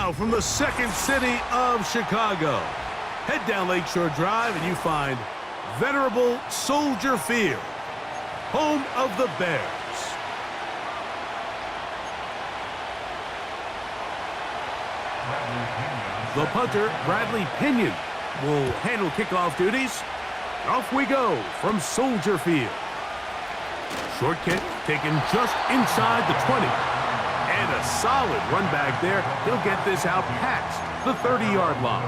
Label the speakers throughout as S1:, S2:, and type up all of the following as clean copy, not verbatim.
S1: Now from the second city of Chicago, head down Lakeshore Drive and you find venerable Soldier Field, home of the Bears. The punter, Bradley Pinion, will handle kickoff duties. Off we go from Soldier Field. Short kick taken just inside the 20. And a solid run back there. He'll get this out past the 30-yard line.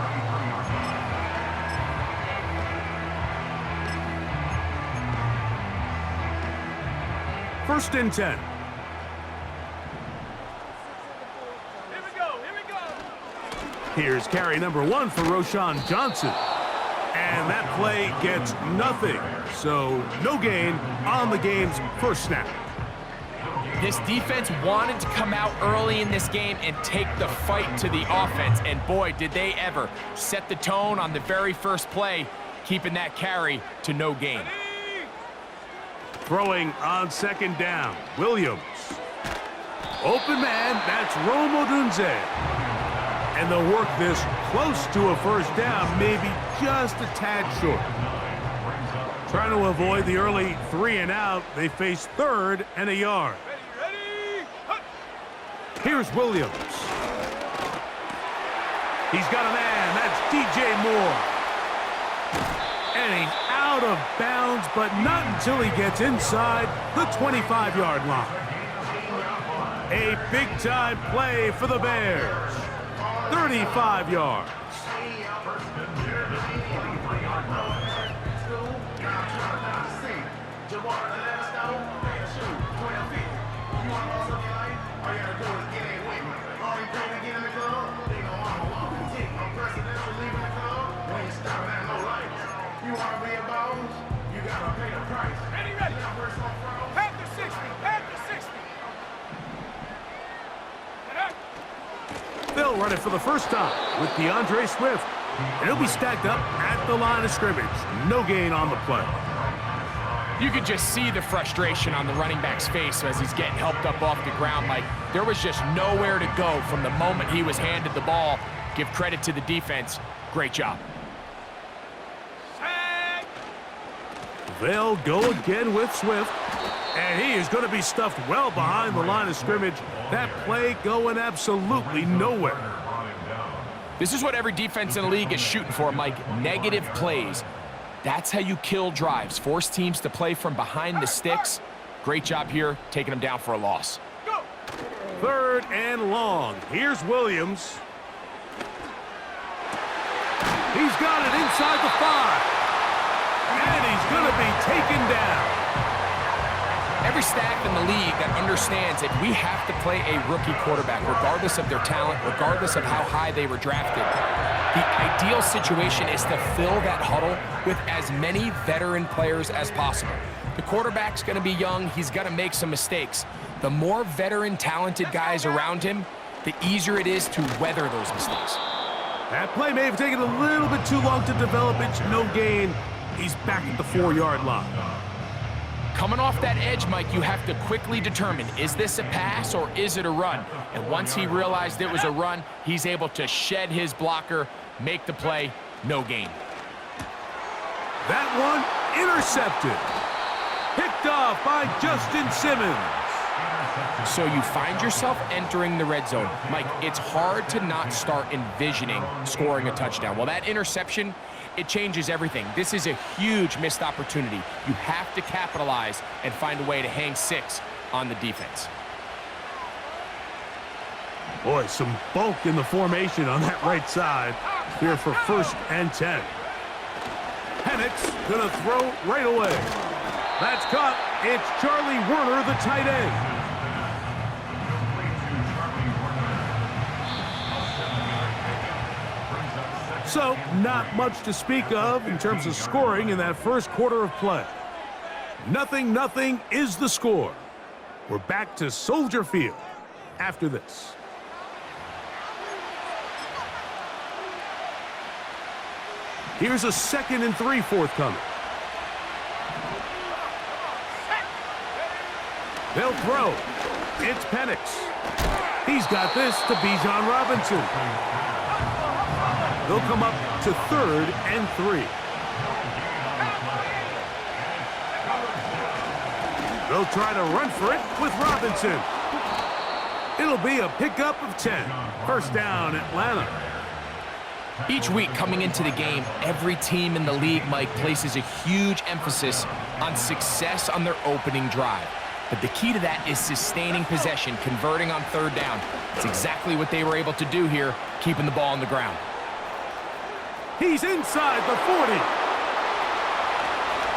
S1: First and 10. Here's carry number 1 for Roshan Johnson. And that play gets nothing. So no gain on the game's first snap.
S2: This defense wanted to come out early in this game and take the fight to the offense. And boy, did they ever set the tone on the very first play, keeping that carry to no gain.
S1: Throwing on second down, Williams. Open man, that's Rome Odunze. And they'll work this close to a first down, maybe just a tad short. Trying to avoid the early 3 and out, they face 3rd and a yard. Here's Williams. He's got a man, that's DJ Moore. And he's out of bounds, but not until he gets inside the 25-yard line. A big-time play for the Bears. 35 yards. They'll run it for the first time with DeAndre Swift. And he'll be stacked up at the line of scrimmage. No gain on the play.
S2: You could just see the frustration on the running back's face as he's getting helped up off the ground. Like, there was just nowhere to go from the moment he was handed the ball. Give credit to the defense. Great job.
S1: They'll go again with Swift. And he is going to be stuffed well behind the line of scrimmage. That play going absolutely nowhere.
S2: This is what every defense in the league is shooting for, Mike. Negative plays. That's how you kill drives. Force teams to play from behind the sticks. Great job here, taking them down for a loss.
S1: 3rd and long. Here's Williams. He's got it inside the 5. And he's going to be taken down.
S2: Every staff in the league that understands that we have to play a rookie quarterback, regardless of their talent, regardless of how high they were drafted. The ideal situation is to fill that huddle with as many veteran players as possible. The quarterback's going to be young. He's going to make some mistakes. The more veteran, talented guys around him, the easier it is to weather those mistakes.
S1: That play may have taken a little bit too long to develop. It's no gain. He's back at the 4-yard line.
S2: Coming off that edge, Mike, you have to quickly determine, is this a pass or is it a run? And once he realized it was a run, he's able to shed his blocker, make the play, no gain.
S1: That one intercepted. Picked off by Justin Simmons.
S2: So you find yourself entering the red zone. Mike, it's hard to not start envisioning scoring a touchdown. Well, that interception, it changes everything. This is a huge missed opportunity. You have to capitalize and find a way to hang 6 on the defense.
S1: Boy, some bulk in the formation on that right side here for 1st and 10. Penix gonna throw right away. That's caught. It's Charlie Werner, the tight end. So, not much to speak of in terms of scoring in that first quarter of play. 0-0 is the score. We're back to Soldier Field after this. Here's a 2nd and 3 forthcoming. They'll throw. It's Penix. He's got this to Bijan Robinson. They'll come up to 3rd and 3. They'll try to run for it with Robinson. It'll be a pickup of 10. First down, Atlanta.
S2: Each week coming into the game, every team in the league, Mike, places a huge emphasis on success on their opening drive. But the key to that is sustaining possession, converting on 3rd down. It's exactly what they were able to do here, keeping the ball on the ground.
S1: He's inside the 40.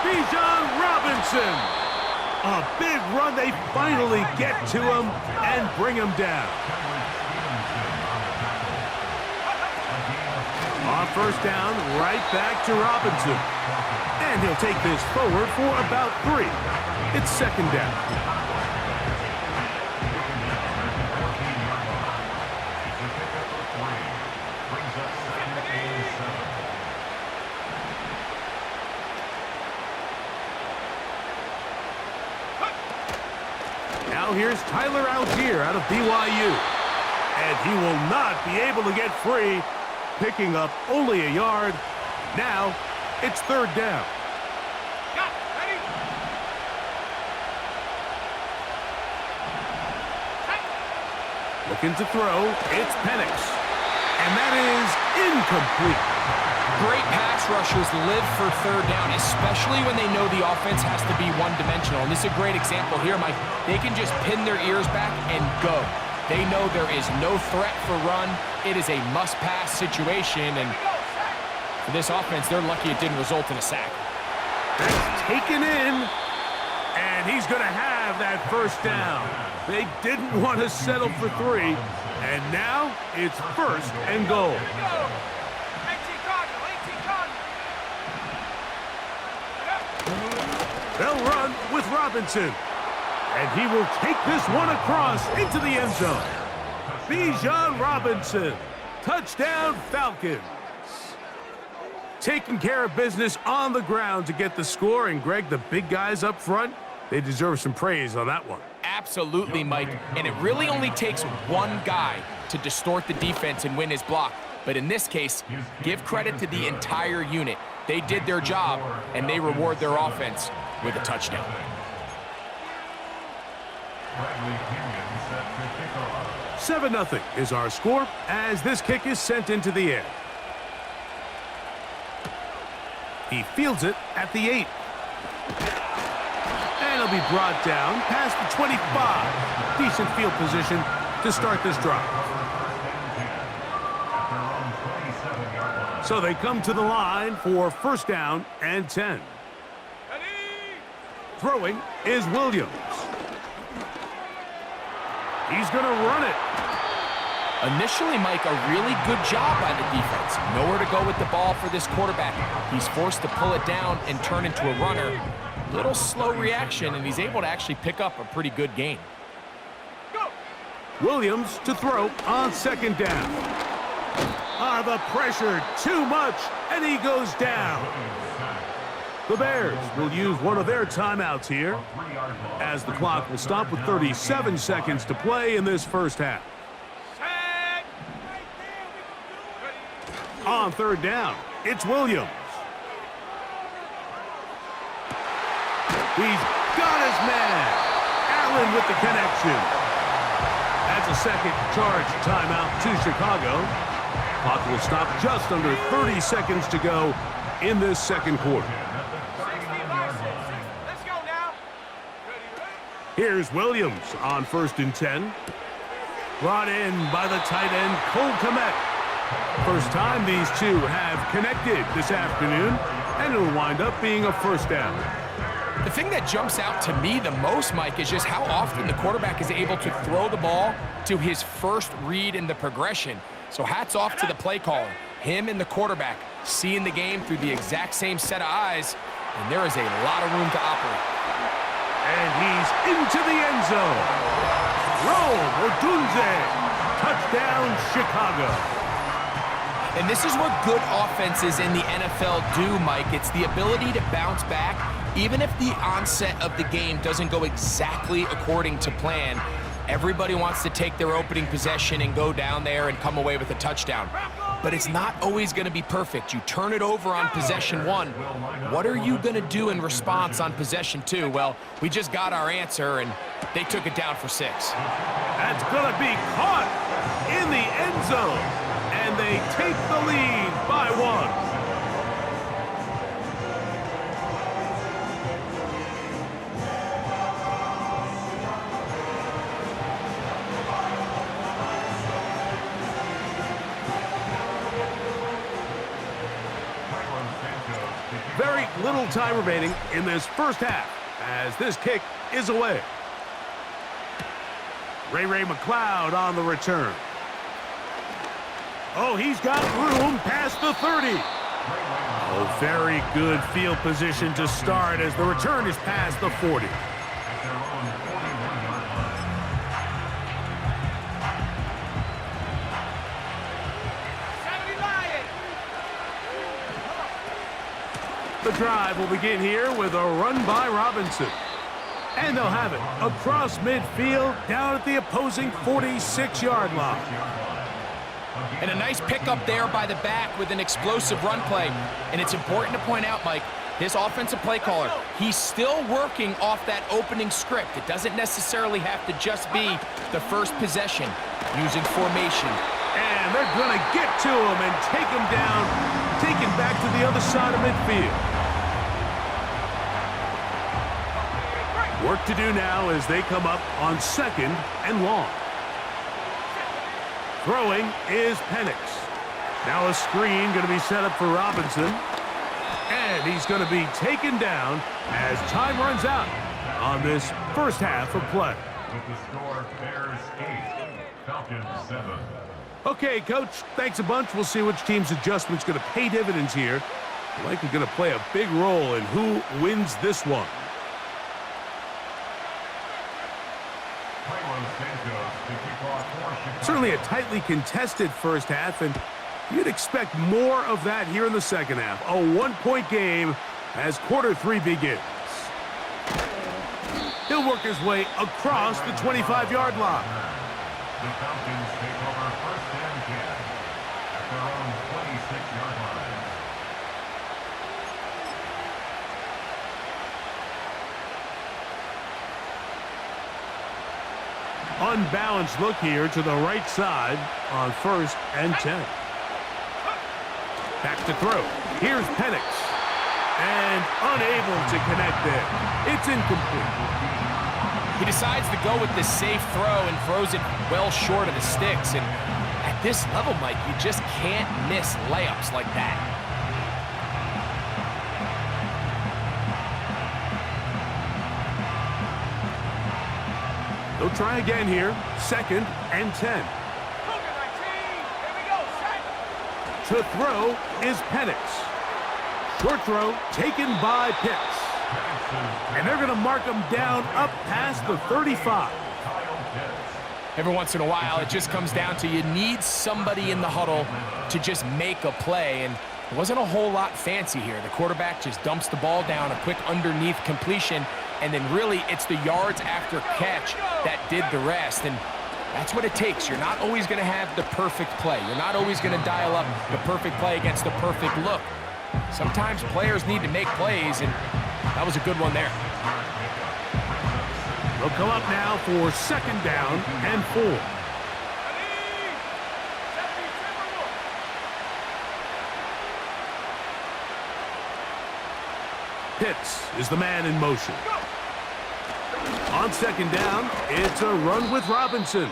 S1: Bijan Robinson. A big run. They finally get to him and bring him down. On first down, right back to Robinson. And he'll take this forward for about 3. It's 2nd down. Now here's Tyler Algier out of BYU. And he will not be able to get free, picking up only a yard. Now it's 3rd down. Looking to throw, it's Penix. And that is incomplete.
S2: Great pass rushers live for 3rd down, especially when they know the offense has to be one-dimensional. And this is a great example here, Mike. They can just pin their ears back and go. They know there is no threat for run. It is a must-pass situation, and for this offense, they're lucky it didn't result in a sack.
S1: That's taken in, and he's going to have that first down. They didn't want to settle for 3, and now it's 1st and goal. They'll run with Robinson. And he will take this one across into the end zone. Bijan Robinson. Touchdown, Falcons. Taking care of business on the ground to get the score. And, Greg, the big guys up front, they deserve some praise on that one.
S2: Absolutely, Mike. And it really only takes one guy to distort the defense and win his block. But in this case, give credit to the entire unit. They did their job, and they reward their offense with a touchdown.
S1: 7-0 is our score as this kick is sent into the air. He fields it at the 8. And it'll be brought down past the 25. Decent field position to start this drive. So they come to the line for 1st down and 10. Throwing is Williams. He's going to run it.
S2: Initially, Mike, a really good job by the defense. Nowhere to go with the ball for this quarterback. He's forced to pull it down and turn into a runner. Little slow reaction, and he's able to actually pick up a pretty good gain.
S1: Williams to throw on 2nd down. The pressure, too much, and he goes down. The Bears will use one of their timeouts here as the clock will stop with 37 seconds to play in this first half. On 3rd down, it's Williams. He's got his man. Allen with the connection. That's a second charge timeout to Chicago. Clock will stop just under 30 seconds to go in this second quarter. Here's Williams on 1st and 10. Brought in by the tight end, Cole Kmet. First time these two have connected this afternoon, and it'll wind up being a 1st down.
S2: The thing that jumps out to me the most, Mike, is just how often the quarterback is able to throw the ball to his first read in the progression. So hats off to the play caller. Him and the quarterback seeing the game through the exact same set of eyes, and there is a lot of room to operate.
S1: And he's into the end zone. Rome Odunze. Touchdown, Chicago.
S2: And this is what good offenses in the NFL do, Mike. It's the ability to bounce back, even if the onset of the game doesn't go exactly according to plan. Everybody wants to take their opening possession and go down there and come away with a touchdown. But it's not always going to be perfect. You turn it over on possession 1. What are you going to do in response on possession 2? Well, we just got our answer, and they took it down for 6.
S1: That's going to be caught in the end zone, and they take the lead by 1. Very little time remaining in this first half as this kick is away. Ray McLeod on the return. Oh, he's got room past the 30. Oh, very good field position to start as the return is past the 40. The drive will begin here with a run by Robinson. And they'll have it across midfield down at the opposing 46-yard line.
S2: And a nice pickup there by the back with an explosive run play. And it's important to point out, Mike, this offensive play caller, he's still working off that opening script. It doesn't necessarily have to just be the first possession using formation.
S1: And they're going to get to him and take him down, take him back to the other side of midfield. Work to do now as they come up on 2nd and long. Throwing is Penix. Now a screen going to be set up for Robinson. And he's going to be taken down as time runs out on this first half of play.
S3: With the score, Bears 8, Falcons 7.
S1: Okay, Coach, thanks a bunch. We'll see which team's adjustment's going to pay dividends here. Likely going to play a big role in who wins this one. Certainly a tightly contested first half, and you'd expect more of that here in the second half. A one-point game as quarter 3 begins. He'll work his way across the 25-yard line.
S3: The Falcons take over 1st and 10 at their own 26-yard line.
S1: Unbalanced look here to the right side on 1st and 10. Back to throw. Here's Penix. And unable to connect there. It's incomplete.
S2: He decides to go with the safe throw and throws it well short of the sticks. And at this level, Mike, you just can't miss layups like that.
S1: They'll try again here. 2nd and 10. To throw is Penix. Short throw taken by Pitts. And they're going to mark him down up past the 35.
S2: Every once in a while, it just comes down to you need somebody in the huddle to just make a play. And it wasn't a whole lot fancy here. The quarterback just dumps the ball down, a quick underneath completion, and then really it's the yards after catch that did the rest. And that's what it takes. You're not always going to have the perfect play. You're not always going to dial up the perfect play against the perfect look. Sometimes players need to make plays, and that was a good one there.
S1: They'll come up now for 2nd down and 4. Pitts is the man in motion. On 2nd down, it's a run with Robinson.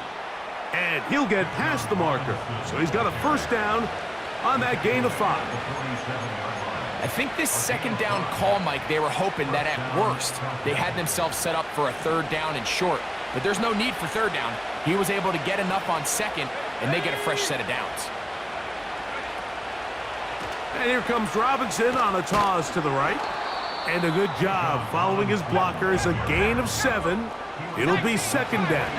S1: And he'll get past the marker. So he's got a 1st down on that gain of 5.
S2: I think this 2nd down call, Mike, they were hoping that at worst they had themselves set up for a 3rd down and short. But there's no need for 3rd down. He was able to get enough on 2nd, and they get a fresh set of downs.
S1: And here comes Robinson on a toss to the right. And a good job following his blockers. A gain of 7. It'll be 2nd down.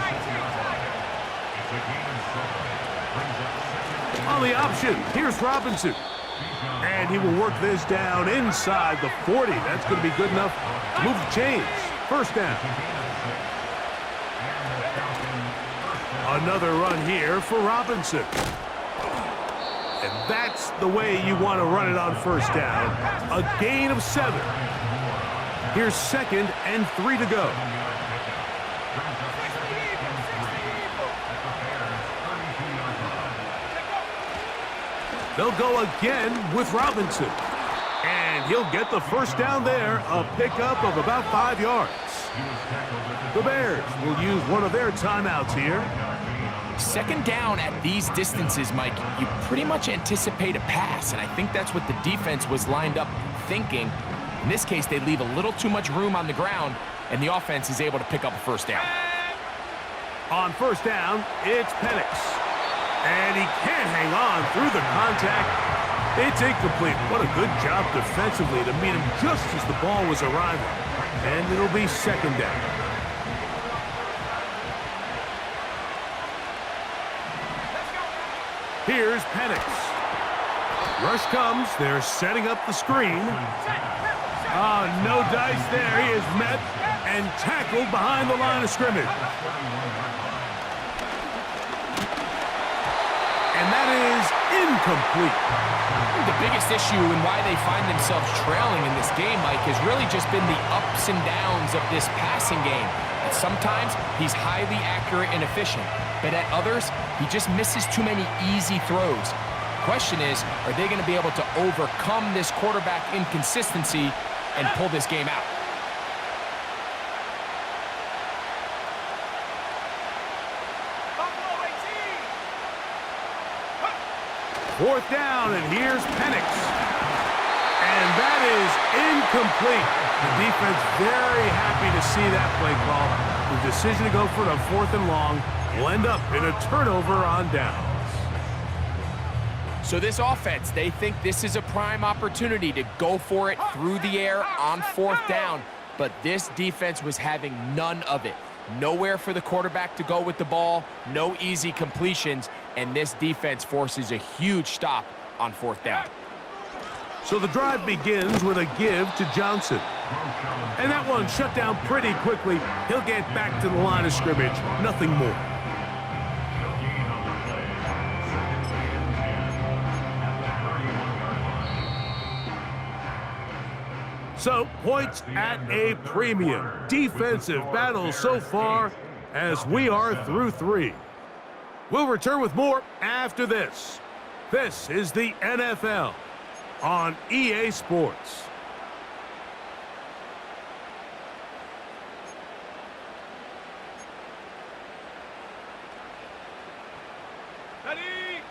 S1: On the option, here's Robinson. And he will work this down inside the 40. That's going to be good enough to move the chains. 1st down. Another run here for Robinson. And that's the way you want to run it on first down. A gain of 7. Here's 2nd and 3 to go. They'll go again with Robinson. And he'll get the first down there, a pickup of about 5 yards. The Bears will use one of their timeouts here.
S2: 2nd down at these distances, Mike, you pretty much anticipate a pass, and I think that's what the defense was lined up thinking. In this case, they leave a little too much room on the ground, and the offense is able to pick up a first down.
S1: On first down, it's Penix. And he can't hang on through the contact. It's incomplete. What a good job defensively to meet him just as the ball was arriving. And it'll be 2nd down. Here's Penix. Rush comes. They're setting up the screen. Oh, no dice there. He is met and tackled behind the line of scrimmage. And that is incomplete.
S2: The biggest issue and why they find themselves trailing in this game, Mike, has really just been the ups and downs of this passing game. And sometimes he's highly accurate and efficient, but at others, he just misses too many easy throws. Question is, are they going to be able to overcome this quarterback inconsistency and pull this game out?
S1: Fourth down, and here's Penix. And that is incomplete. The defense very happy to see that play call. The decision to go for it on 4th and long will end up in a turnover on downs.
S2: So this offense, they think this is a prime opportunity to go for it through the air on 4th down. But this defense was having none of it. Nowhere for the quarterback to go with the ball, no easy completions, and this defense forces a huge stop on 4th down.
S1: So the drive begins with a give to Johnson. And that one shut down pretty quickly. He'll get back to the line of scrimmage, nothing more. So, points at a premium. Defensive battle so far as we are through 3. We'll return with more after this. This is the NFL on EA Sports.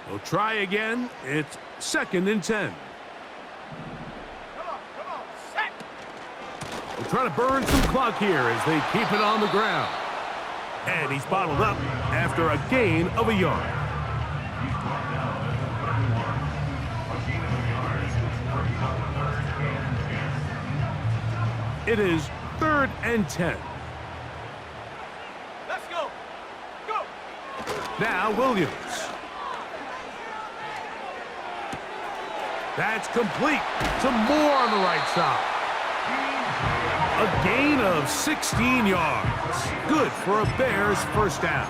S1: We'll try again. It's 2nd and 10. We'll try to burn some clock here as they keep it on the ground. And he's bottled up after a gain of a yard. It is 3rd and 10.
S4: Let's go. Go.
S1: Now Williams. That's complete to Moore on the right side. A gain of 16 yards. Good for a Bears first down.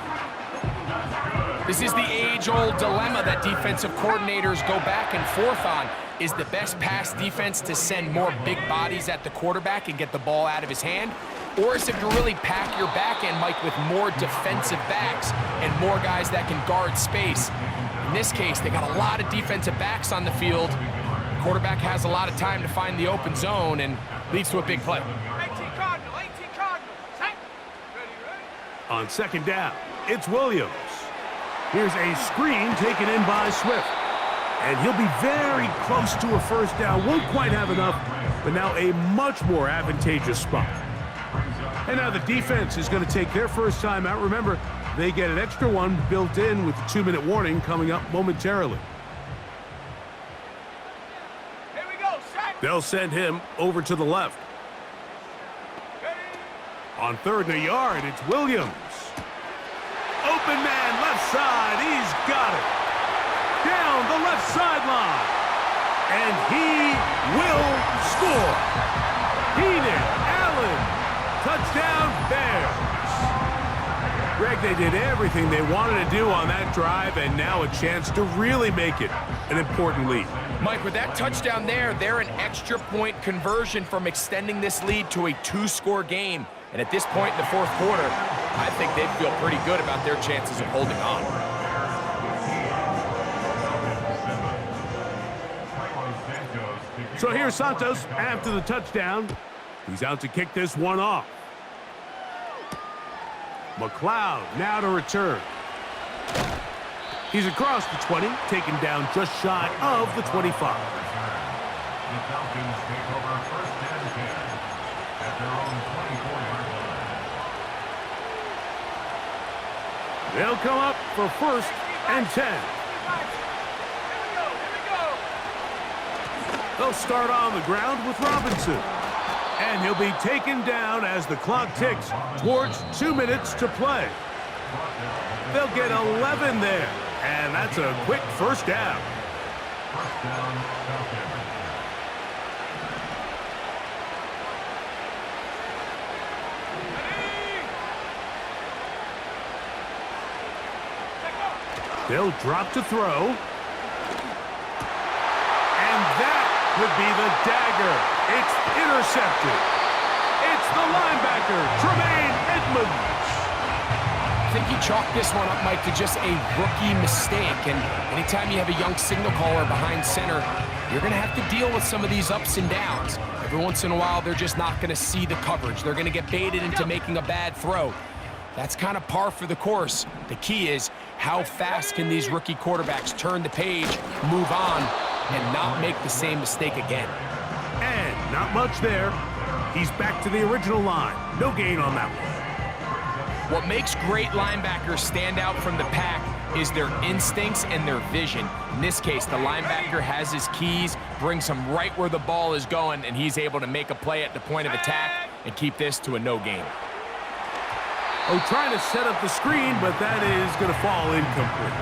S2: This is the age-old dilemma that defensive coordinators go back and forth on. Is the best pass defense to send more big bodies at the quarterback and get the ball out of his hand? Or is it to really pack your back end, Mike, with more defensive backs and more guys that can guard space? In this case, they got a lot of defensive backs on the field. The quarterback has a lot of time to find the open zone and leads to a big play.
S4: 18 Cardinal. Set. Ready.
S1: On 2nd down, it's Williams. Here's a screen taken in by Swift. And he'll be very close to a first down. Won't quite have enough, but now a much more advantageous spot. And now the defense is going to take their first time out. Remember, they get an extra one built in with the 2-minute warning coming up momentarily.
S4: Here we go. Set.
S1: They'll send him over to the left.
S4: Ready.
S1: On 3rd and a yard, it's Williams. Open man, left side. He's got it. Down the left sideline. And he will score. Keenan Allen. Touchdown, Bears. Greg, they did everything they wanted to do on that drive, and now a chance to really make it an important lead.
S2: Mike, with that touchdown there, they're an extra point conversion from extending this lead to a 2-score game. And at this point in the fourth quarter, I think they feel pretty good about their chances of holding on.
S1: So here's Santos after the touchdown. He's out to kick this one off. McLeod now to return. He's across the 20, taken down just shy of the 25.
S3: The Falcons take over first and 10 at their own 24-yard line.
S1: They'll come up for first and 10.
S4: Here we go.
S1: They'll start on the ground with Robinson. And he'll be taken down as the clock ticks towards 2 minutes to play. They'll get 11 there, and that's a quick first down.
S3: First down, Falcons.
S1: They'll drop to throw. And that would be the dagger. It's intercepted. It's the linebacker, Tremaine Edmonds.
S2: I think he chalked this one up, Mike, to just a rookie mistake. And anytime you have a young signal caller behind center, you're going to have to deal with some of these ups and downs. Every once in a while, they're just not going to see the coverage. They're going to get baited into making a bad throw. That's kind of par for the course. The key is how fast can these rookie quarterbacks turn the page, move on, and not make the same mistake again.
S1: And not much there. He's back to the original line. No gain on that one.
S2: What makes great linebackers stand out from the pack is their instincts and their vision. In this case, the linebacker has his keys, brings him right where the ball is going, and he's able to make a play at the point of attack and keep this to a no gain.
S1: Oh, trying to set up the screen, but that is going to fall incomplete.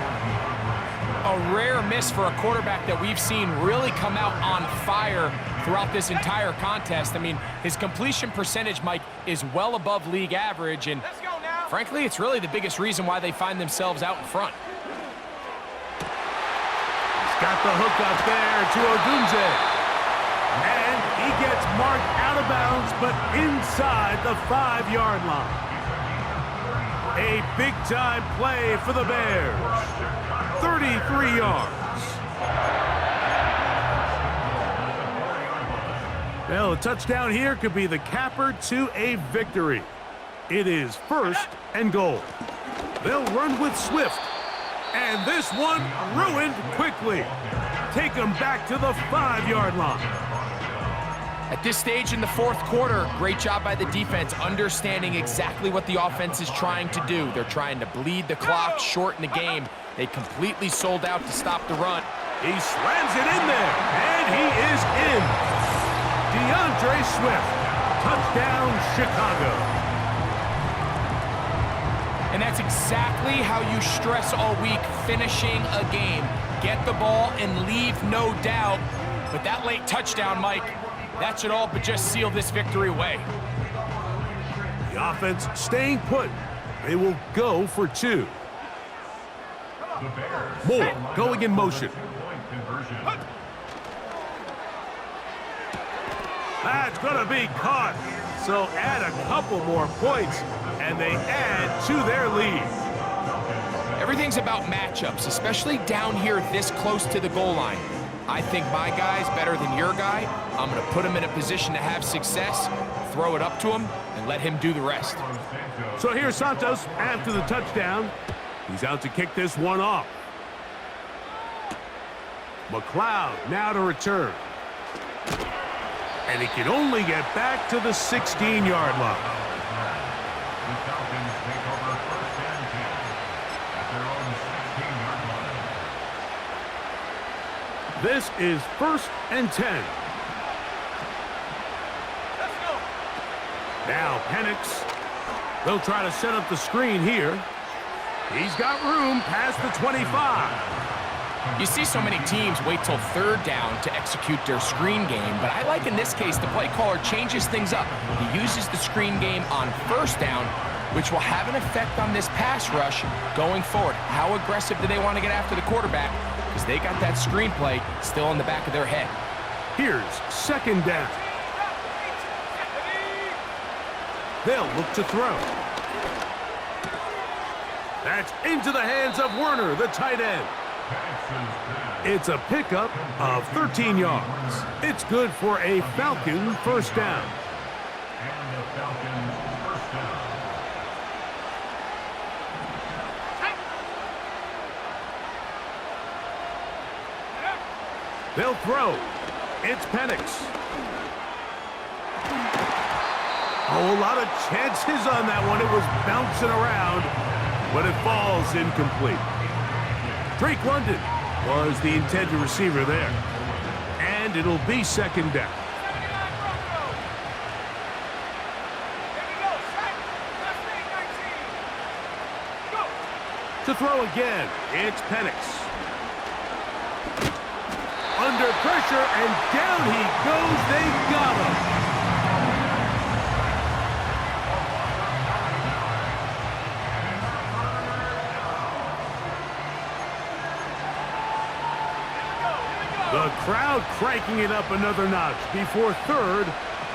S2: A rare miss for a quarterback that we've seen really come out on fire throughout this entire contest. I mean, his completion percentage, Mike, is well above league average, and
S4: Let's go now.
S2: frankly, it's really the biggest reason why they find themselves out in front.
S1: He's got the hook up there to Odunze. And he gets marked out of bounds, but inside the 5-yard line. A big-time play for the Bears. 33 yards. Well, a touchdown here could be the capper to a victory. It is first and goal. They'll run with Swift. And this one ruined quickly. Take them back to the 5-yard line.
S2: At this stage in the fourth quarter, great job by the defense understanding exactly what the offense is trying to do. They're trying to bleed the clock, shorten the game. They completely sold out to stop the run.
S1: He slams it in there, and he is in. DeAndre Swift, touchdown Chicago.
S2: And that's exactly how you stress all week, finishing a game. Get the ball and leave no doubt. But that late touchdown, Mike, that should all but just seal this victory away.
S1: The offense staying put. They will go for 2. Moore going in motion. That's going to be caught. So add a couple more points, and they add to their lead.
S2: Everything's about matchups, especially down here this close to the goal line. I think my guy's better than your guy. I'm going to put him in a position to have success, throw it up to him, and let him do the rest.
S1: So here's Santos after the touchdown. He's out to kick this one off. McLeod now to return. And he can only get back to the 16-yard line.
S3: The Falcons take over first and 10 at their own 16-yard line.
S1: This is first and 10.
S4: Let's go.
S1: Now Penix. They'll try to set up the screen here. He's got room past the 25.
S2: You see so many teams wait till third down to execute their screen game, but I like in this case the play caller changes things up. He uses the screen game on first down which will have an effect on this pass rush going forward. How aggressive do they want to get after the quarterback? Because they got that screenplay still in the back of their head.
S1: Here's second down. They'll look to throw. That's into the hands of Werner, the tight end. It's a pickup of 13 yards. It's good for a Falcon first down.
S3: And the Falcons first down.
S1: They'll throw. It's Penix. Oh, a lot of chances on that one. It was bouncing around, but it falls incomplete. Drake London was the intended receiver there. And it'll be second down. To throw again, it's Penix. Under pressure, and down he goes. They got him. The crowd cranking it up another notch before third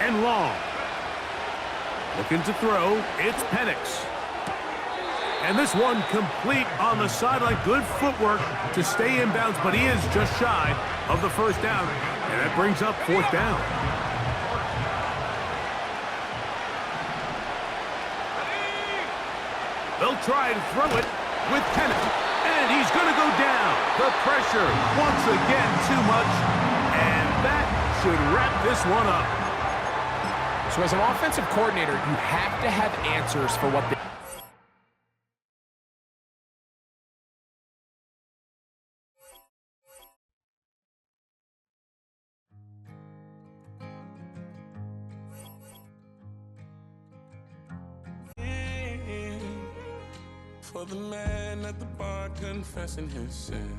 S1: and long. Looking to throw, it's Penix. And this one complete on the sideline. Good footwork to stay in bounds, but he is just shy of the first down. And that brings up fourth down. They'll try and throw it with Penix. And he's going to go down. The pressure once again too much. And that should wrap this one up.
S2: So as an offensive coordinator, you have to have answers for what they...
S5: For the man at the bar confessing his sin.